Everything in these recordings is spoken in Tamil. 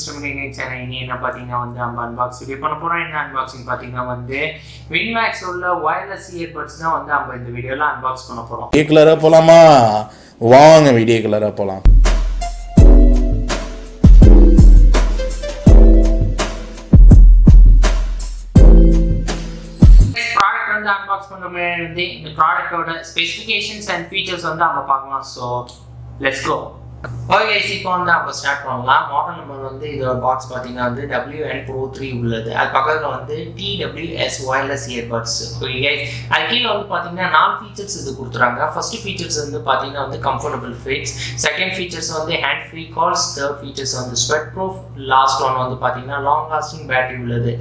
Zebronics channel என்ன பாத்தீங்கன்னா வந்து அன்பாக்ஸ் வீடியோ பண்ண போறோம். என்ன அன்பாக்சிங் பாத்தீங்கன்னா வந்து WinMax உள்ள wireless earbuds தான் வந்து நம்ம இந்த வீடியோல அன்பாக்ஸ் பண்ண போறோம். வீடியோ கலரா போலாமா? வாங்க வீடியோ கலரா போலாம். ப்ராடக்ட் வந்து அன்பாக்ஸ் பண்ற முன்னாடி வந்து இந்த ப்ராடக்ட்டோட ஸ்பெசிஃபிகேஷன்ஸ் அண்ட் ஃபீச்சர்ஸ் வந்து நம்ம பார்க்கலாம். So let's go. ஓகே, இப்போ வந்து நம்ம ஸ்டார்ட் பண்ணலாம். மாடல் நம்பர் வந்து இதோட பாக்ஸ் பார்த்தீங்கன்னா வந்து WN Pro 3 உள்ளது. அது பக்கத்தில் வந்து TWS wireless earbuds. ஓகே, அது கீழே வந்து பார்த்தீங்கன்னா 4 ஃபீச்சர்ஸ் இது கொடுத்துறாங்க. ஃபர்ஸ்ட் ஃபீச்சர்ஸ் வந்து பார்த்தீங்கன்னா வந்து கம்ஃபர்டபுள் ஃபிட்ஸ், செகண்ட் ஃபீச்சர்ஸ் வந்து hand free calls, third features வந்து ஸ்வெட் ப்ரூஃப், லாஸ்ட் ஒன் வந்து பார்த்தீங்கன்னா லாங் லாஸ்டிங் பேட்டரி உள்ளது.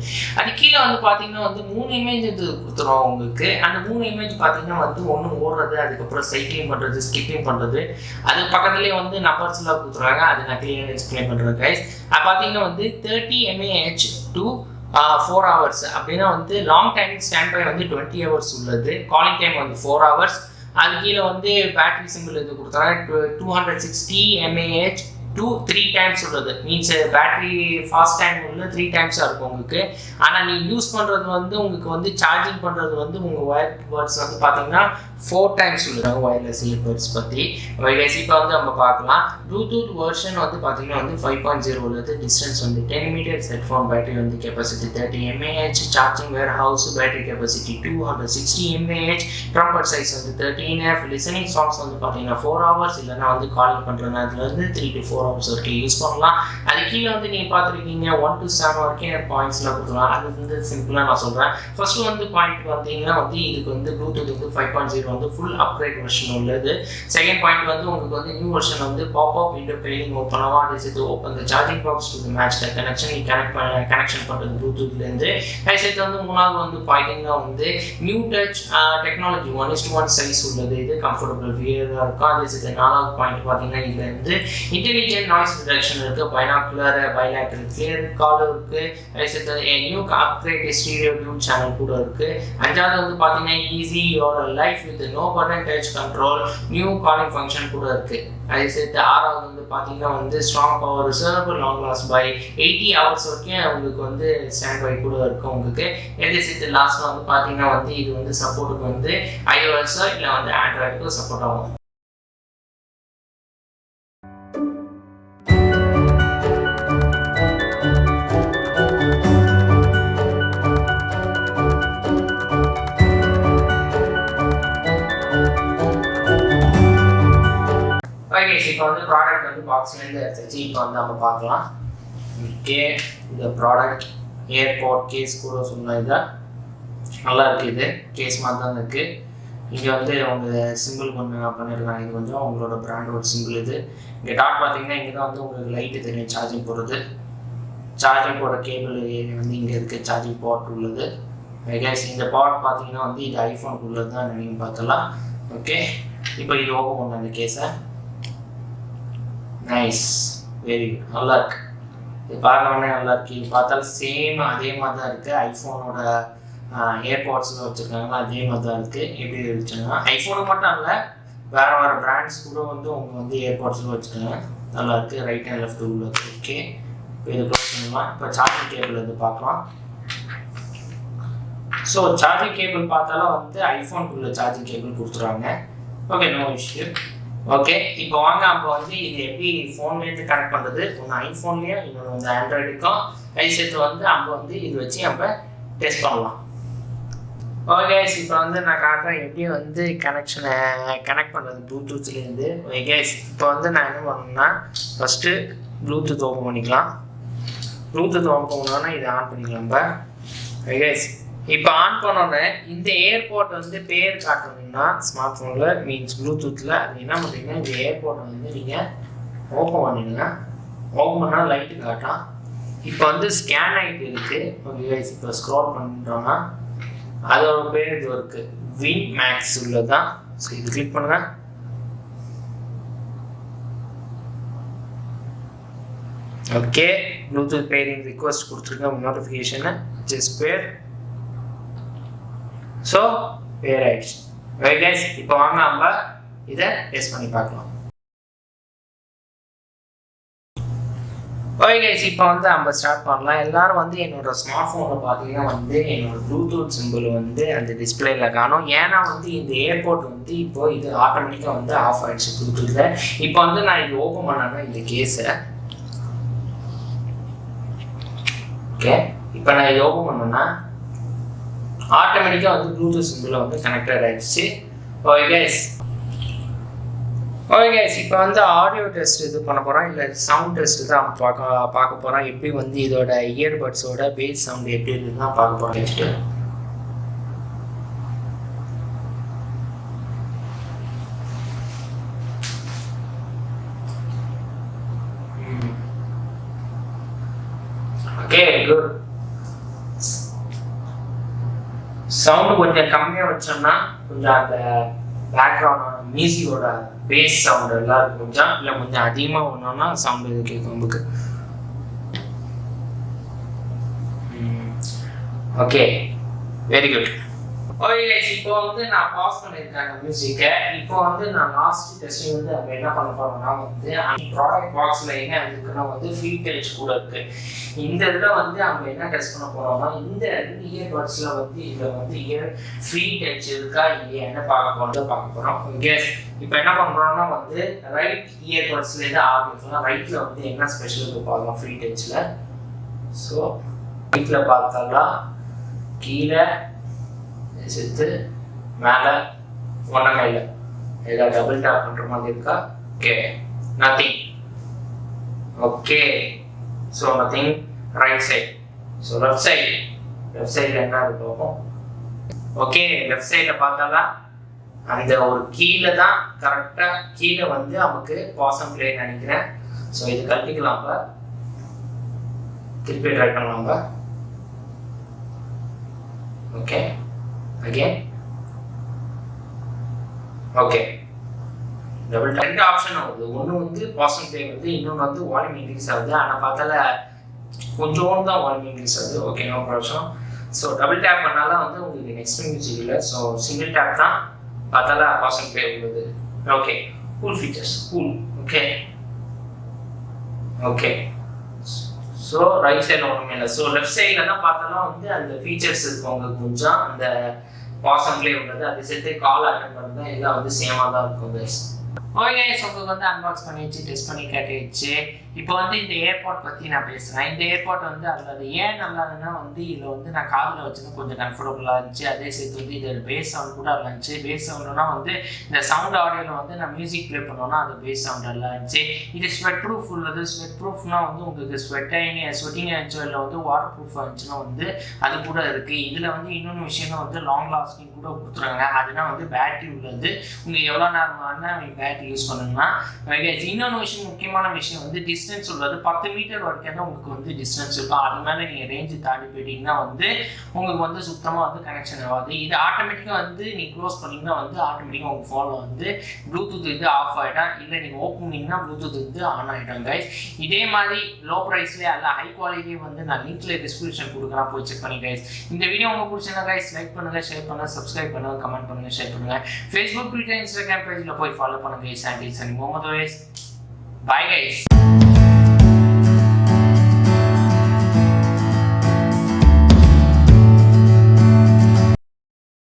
அது கீழே வந்து பார்த்தீங்கன்னா வந்து 3 இமேஜ் இது கொடுத்துருவோம் உங்களுக்கு. அந்த 3 இமேஜ் பார்த்தீங்கன்னா வந்து ஒன்று ஓடுறது, அதுக்கப்புறம் சைக்கிளிங் பண்ணுறது, ஸ்கிப்பிங் பண்ணுறது, அது பக்கத்துலேயே வந்து நம்பர்ஸ்லாம் கொடுத்துருவாங்க. அது நான் கிளியர் எக்ஸ்பிளைன் பண்ணுறேன் கைஸ். அது பார்த்தீங்கன்னா வந்து 30 mAh to 4 hours அப்படின்னா வந்து லாங் டைமிங் ஸ்டாண்ட் பை வந்து 20 hours உள்ளது. காலிங் டைம் வந்து 4 hours. அது கீழே வந்து பேட்டரி சிம்பிள் இது கொடுத்துறாங்க. 260 mAh to 3 times உள்ளது. மீன்ஸ் பேட்டரி ஃபாஸ்ட் டைம் உள்ள 3 டைம்ஸாக இருக்கும் உங்களுக்கு. ஆனால் நீங்கள் யூஸ் பண்ணுறது வந்து உங்களுக்கு வந்து சார்ஜிங் பண்ணுறது வந்து உங்கள் வயர்பட்ஸ் வந்து பார்த்தீங்கன்னா 4 times உள்ளது. வயர்லெஸ் இயர்பட்ஸ் பற்றி இப்போ வந்து நம்ம பார்க்கலாம். ப்ளூடூத் வெர்ஷன் வந்து பார்த்தீங்கன்னா வந்து 5.0 உள்ளது. டிஸ்டன்ஸ் வந்து 10 meters. ஹெட்ஃபோன் பேட்டரி வந்து capacity 30 mAh. Charging ware house battery capacity 260 mAh. Trumpet size வந்து 13F. லிசனிங் சாங்ஸ் வந்து பார்த்தீங்கன்னா 4 hours. இல்லைனா வந்து கால் பண்ணுற நேரத்தில் வந்து 3 to 4 hours வரைக்கும் யூஸ் பண்ணலாம். அது கீழே வந்து நீங்கள் பார்த்துருக்கீங்க 1 to 7 வரைக்கும் பாயிண்ட்ஸ்லாம் கொடுக்கலாம். அது வந்து சிம்பிளாக நான் சொல்கிறேன். ஃபர்ஸ்ட் வந்து பாயிண்ட் பார்த்தீங்கன்னா வந்து இதுக்கு வந்து ப்ளூடூத் வந்து 5.0 வந்து ஃபுல் அப்கிரேட் வெர்ஷன் உள்ளது. செகண்ட் பாயிண்ட் வந்து உங்களுக்கு வந்து நியூ வெர்ஷன் வந்து பாப்அப் விண்டோ பெயிலிங் ஓப்பன் ஆகும். அது சேர்த்து open the charging box to match the connection. நீ கனெக்ஷன் பண்ணுறது ப்ளூடூத்லேருந்து. அது சேர்த்து வந்து மூணாவது வந்து பார்த்தீங்கன்னா வந்து நியூ டச் டெக்னாலஜி 1:1 சைஸ் உள்ளது. இது கம்ஃபர்டபுள் வியராக இருக்கும். அது சேர்த்து நாலாவது பாயிண்ட் பார்த்தீங்கன்னா இதில் வந்து இன்டெலிஜென்ட் நாய்ஸ் ரிடக்ஷன் இருக்குது. பைனாக்குலர் பைலாட்டரல் கிளியர் கால் இருக்குது. அது சேர்த்து new upgrade stereo dude channel கூட இருக்குது. அஞ்சாவது வந்து பார்த்தீங்கன்னா easy your life with no button touch control, new calling function கூட இருக்குது. அதை சேர்த்து ஆறாவது வந்து பார்த்தீங்கன்னா வந்து strong power reserve, long last by 80 hours வரைக்கும் உங்களுக்கு வந்து ஸ்டாண்ட் பை கூட இருக்கும் உங்களுக்கு. எதை சேர்த்து லாஸ்ட்டில் வந்து பார்த்தீங்கன்னா வந்து இது வந்து சப்போர்ட்டுக்கு வந்து iOS இல்லை வந்து ஆண்ட்ராய்டுக்கு சப்போர்ட் ஆகும். இப்போ வந்து ப்ராடக்ட் வந்து பாக்ஸ்லேருந்து எடுத்துச்சு. இப்போ வந்து நம்ம பார்க்கலாம். ஓகே, இந்த ப்ராடக்ட் ஏர்போர்ட் கேஸ் கூட சொன்னால் இதான் நல்லா இருக்குது. இது கேஸ் மாதிரி தான் இருக்குது. இங்கே வந்து அவங்க சிம்பிள் பண்ணியிருக்காங்க. இது வந்து அவங்களோட பிராண்டோட சிம்பிள். இது இங்கே டாட் பார்த்தீங்கன்னா இங்கே தான் வந்து உங்களுக்கு லைட்டு தெரியும் சார்ஜிங் போடுறது. சார்ஜிங் போட கேபிள் வந்து இங்கே இருக்குது. சார்ஜிங் போர்ட் உள்ளது. கேஸ் இந்த போர்ட் பார்த்தீங்கன்னா வந்து இது ஐஃபோனுக்கு உள்ளது தான் நீங்கள் பார்த்தலாம். ஓகே, இப்போ இது ஓப்பன் பண்ண இந்த கேஸை. நைஸ், வெரி குட், நல்லா இருக்கு. இது பார்க்கணுன்னே நல்லா இருக்கு. இது பார்த்தாலும் சேம் அதே மாதிரி தான் இருக்குது. ஐஃபோனோட ஏர்பாட்ஸில் வச்சுருக்காங்க அதே மாதிரி தான் இருக்குது. எப்படி வச்சுருக்காங்க ஐஃபோனுக்கு மட்டும் இல்லை, வேறு வேறு பிராண்ட்ஸ் கூட வந்து அவங்க வந்து ஏர்பாட்ஸில் வச்சுருக்காங்க. நல்லா இருக்குது. ரைட் அண்ட் லெஃப்ட் உள்ளது. ஓகே, இப்போ இது க்ளோஸ் பண்ணலாம். இப்போ சார்ஜிங் கேபிள் வந்து பார்க்கலாம். ஸோ சார்ஜிங் கேபிள் பார்த்தாலும் வந்து ஐஃபோனுக்குள்ள சார்ஜிங் கேபிள் கொடுத்துருவாங்க. Okay, no issue. ஓகே, இப்போ வாங்க நம்ம வந்து இது எப்படி ஃபோன்லேருந்து கனெக்ட் பண்ணுறது. ஒன்று ஐஃபோன்லேயும் இன்னொன்று வந்து ஆண்ட்ராய்டுக்கும். அது சேர்த்து வந்து நம்ம வந்து இது வச்சு நம்ம டெஸ்ட் பண்ணலாம். ஓகே, இப்போ வந்து நான் காட்டுறேன் எப்படி வந்து கனெக்ட் பண்ணுறது ப்ளூடூத்லேருந்து. ஓகே, இப்போ வந்து நான் என்ன பண்ணணும்னா ஃபஸ்ட்டு ப்ளூடூத் ஓப்பன் பண்ணிக்கலாம். ப்ளூடூத் ஓப்பன் பண்ணோன்னா இதை ஆன் பண்ணிக்கலாம். நம்ம ஓகே, இப்போ ஆன் பண்ணோன்னே இந்த ஏர்போர்ட் வந்து பேர் காட்டணும்னா ஸ்மார்ட் ஃபோனில் மீன்ஸ் ப்ளூடூத்தில் அது என்ன பண்ணுறீங்கன்னா இந்த ஏர்போர்ட்டை வந்து நீங்கள் ஓப்பன் பண்ணிடுங்க. ஓப்பன் பண்ணால் லைட்டு காட்டும். இப்போ வந்து ஸ்கேன் ஆகிட்டு இருக்குது. ஓகே, இப்போ ஸ்க்ரோல் பண்ணிட்டோம்னா அதோட பேர் இது இருக்குது WinMax உள்ளதான். ஸோ இது கிளிக் பண்ணுங்க. ஓகே, ப்ளூடூத் பேரிங் ரிக்வஸ்ட் கொடுத்துருக்கேன். நோட்டிஃபிகேஷனை ஜஸ்ட் பேர். ஸோ பேர் ஆயிடுச்சு. ஓகே கைஸ், இப்போ வாங்க நம்ம இதை டெஸ்ட் பண்ணி பார்க்கலாம். ஓகே கைஸ், இப்போ வந்து நம்ம ஸ்டார்ட் பண்ணலாம். எல்லாரும் வந்து என்னோட ஸ்மார்ட் ஃபோனில் பார்த்தீங்கன்னா வந்து என்னோட ப்ளூடூத் சிம்பிள் வந்து அந்த டிஸ்பிளேல காணும். ஏன்னா வந்து இந்த ஏர்போர்ட் வந்து இப்போ இது ஆட்டோமேட்டிக்காக வந்து ஆஃப் ஆகிடுச்சு ப்ளூடூத்தில். இப்போ வந்து நான் இது ஓப்பன் பண்ணேன்னா இந்த கேஸை ஓகே, இப்போ நான் இது ஓப்பன் பண்ணேன்னா ஆட்டோமேட்டிக்காக வந்து ப்ளூடூத் சிம்பிள் வந்து கனெக்டட் ஆகிடுச்சு. ஓகே கைஸ், இப்போ வந்து ஆடியோ டெஸ்ட் இது பண்ண போகிறோம், இல்லை சவுண்ட் டெஸ்ட் தான் பார்க்க போகிறோம். எப்படி வந்து இதோட இயர்பட்ஸோட பேஸ் சவுண்ட் எப்படி இருக்குன்னு தான் பார்க்க போகிறோம் நெக்ஸ்ட்டு. Okay good. சவுண்டு கொஞ்சம் கம்மியாக வச்சோம்னா கொஞ்சம் அந்த பேக்ரவுண்ட் மியூசிக்கோட பேஸ் சவுண்ட் எல்லாம் கொஞ்சம் இல்லை கொஞ்சம் அதிகமாக ஒன்றோன்னா சவுண்டு இது கேட்கும் நமக்கு. Okay, very good. Okay guys, இப்போ வந்து நான் பாஸ் பண்ணியிருக்கேன் மியூசிக்கை. இப்போ வந்து நான் லாஸ்ட் டெஸ்டிங் வந்து நம்ம என்ன பண்ண போகிறோம்னா வந்து ப்ராடக்ட் பாக்ஸில் என்ன இருக்குன்னா வந்து ஃபீட் டச் கூட இருக்குது. இந்த இதில் வந்து நம்ம என்ன டெஸ்ட் பண்ண போகிறோம்னா இந்த இயர்பட்ஸில் வந்து இதில் வந்து ஃப்ரீ டச் இருக்கா இல்லையான்னு பார்க்க போகிறோம். ஓகே, இப்போ என்ன பண்ணுறோம்னா வந்து ரைட் இயர்பட்ஸ்லேருந்து ஆரம்பிக்கலாம். ரைட்டில் வந்து என்ன ஸ்பெஷல் இருக்கு பார்க்கலாம் ஃப்ரீ டச்சில். ஸோ ரைட்டில் பார்த்தாலாம் கீழே செத்து மேலே ஒன்றுமே இல்லை, ஏதாவது டபுள் டேப் பண்ணுற மாதிரி இருக்கா? Okay, nothing. Okay, so nothing. Right side. So left சைடில் என்ன இருக்கும்? ஓகே, லெஃப்ட் சைடில் பார்த்தாலாம் அந்த ஒரு கீழே தான் கரெக்டாக கீழே வந்து நமக்கு பாசம் பிளே நினைக்கிறேன். ஸோ இது கட்டிக்கலாம், திருப்பி ட்ரை பண்ணலாம். Okay, again. ஓகே, டபுள் ரெண்டு ஆப்ஷன் ஆகுது. ஒன்று வந்து பாசிங் பிளே வந்து, இன்னொன்று வந்து வால்யூம் இன்க்ரீஸ் ஆகுது. ஆனால் பார்த்தால கொஞ்சோண்டு தான் வால்யூம் இன்க்ரீஸ் ஆகுது. Okay, no problem. So double tap பண்ணாலும் வந்து உங்களுக்கு நெக்ஸ்ட் மியூசிக் இல்லை. ஸோ சிங்கிள் டேப் தான் பார்த்தால பாசிங் பிளே உள்ளது. Okay, cool features, cool. Okay okay, so right சைடில் ஒன்றுமே இல்லை. ஸோ லெஃப்ட் சைடில் தான் பார்த்தாலும் வந்து அந்த ஃபீச்சர்ஸ் இருக்கவங்க கொஞ்சம் அந்த பாசங்களே உள்ளது. அது சேர்த்து கால் அட்டன் பண்ணுறது எல்லாம் வந்து சேமாக தான் இருக்கும் கைஸ். ஓகே கைஸ், உங்களுக்கு வந்து அன்பாக்ஸ் பண்ணிடுச்சு, டெஸ்ட் பண்ணி கேட்டுச்சு. இப்போ வந்து இந்த ஏர்போர்ட் பற்றி நான் பேசுகிறேன். இந்த ஏர்போர்ட் வந்து அது ஏன் நல்லாதுன்னா வந்து இதில் வந்து நான் காதில் வச்சுன்னு கொஞ்சம் கம்ஃபர்டபுளாக இருந்துச்சு. அதே சேர்த்து வந்து இது பேஸ் சவுண்ட் கூட இருந்துச்சு. பேஸ் சவுண்டுனா வந்து இந்த சவுண்ட் ஆடியோவில் வந்து நான் மியூசிக் ப்ளே பண்ணோன்னா அது பேஸ் சவுண்ட் எல்லாம் இருந்துச்சு. இது ஸ்வெட் ப்ரூஃப் உள்ளது. ஸ்வெட் ப்ரூஃப்னா வந்து உங்களுக்கு ஸ்வெட்டிங் இருந்துச்சோ இல்லை வந்து வாட்டர் ப்ரூஃபாக இருந்துச்சுன்னா வந்து அது கூட இருக்குது. இதில் வந்து இன்னொன்று விஷயம்னா வந்து லாங் லாஸ்டிங் கூட கொடுத்துருக்காங்க. அதுனா வந்து பேட்டரி உள்ளது. உங்களுக்கு எவ்வளோ நேரமான பேட்டரி யூஸ் பண்ணுங்கன்னா. இன்னொன்று விஷயம், முக்கியமான விஷயம் வந்து டிஸ்டன்ஸ் உள்ளது. 10 மீட்டர் வரைக்கும் தான் உங்களுக்கு வந்து டிஸ்டன்ஸ் இருக்கும். அது மேலே நீங்கள் ரேஞ்சு தாண்டி போயிட்டீங்கன்னா வந்து உங்களுக்கு வந்து சுத்தமாக வந்து கனெக்ஷன் ஆகாது. இது ஆட்டோமேட்டிக்காக வந்து நீங்கள் க்ளோஸ் பண்ணிங்கன்னா வந்து ஆட்டோமேட்டிக்காக உங்கள் ஃபோனில் வந்து ப்ளூடூத் இது ஆஃப் ஆகிடும். இல்லை நீங்கள் ஓப்பன் பண்ணிங்கன்னா ப்ளூடூத் வந்து ஆன் ஆகிடும் கைஸ். இதே மாதிரி லோ ப்ரைஸ்லேயே அல்ல ஹை குவாலிட்டியே வந்து நான் லிங்க்ல டிஸ்கிரிப்ஷன் கொடுக்குறேன், போய் செக் பண்ணி கைஸ். இந்த வீடியோ உங்களுக்கு பிடிச்சிருந்தா கைஸ் லைக் பண்ணுங்கள், ஷேர் பண்ணுங்கள், சப்ஸ்கிரைப் பண்ணுங்கள், கமெண்ட் பண்ணுங்கள், ஷேர் பண்ணுங்கள். ஃபேஸ்புக், ட்விட்டர், இன்ஸ்டாகிராம் பேஜில் போய் ஃபாலோ பண்ணுங்கள் guys. And it's 𝗙cie𝗹𝗶𝘀. Bye guys.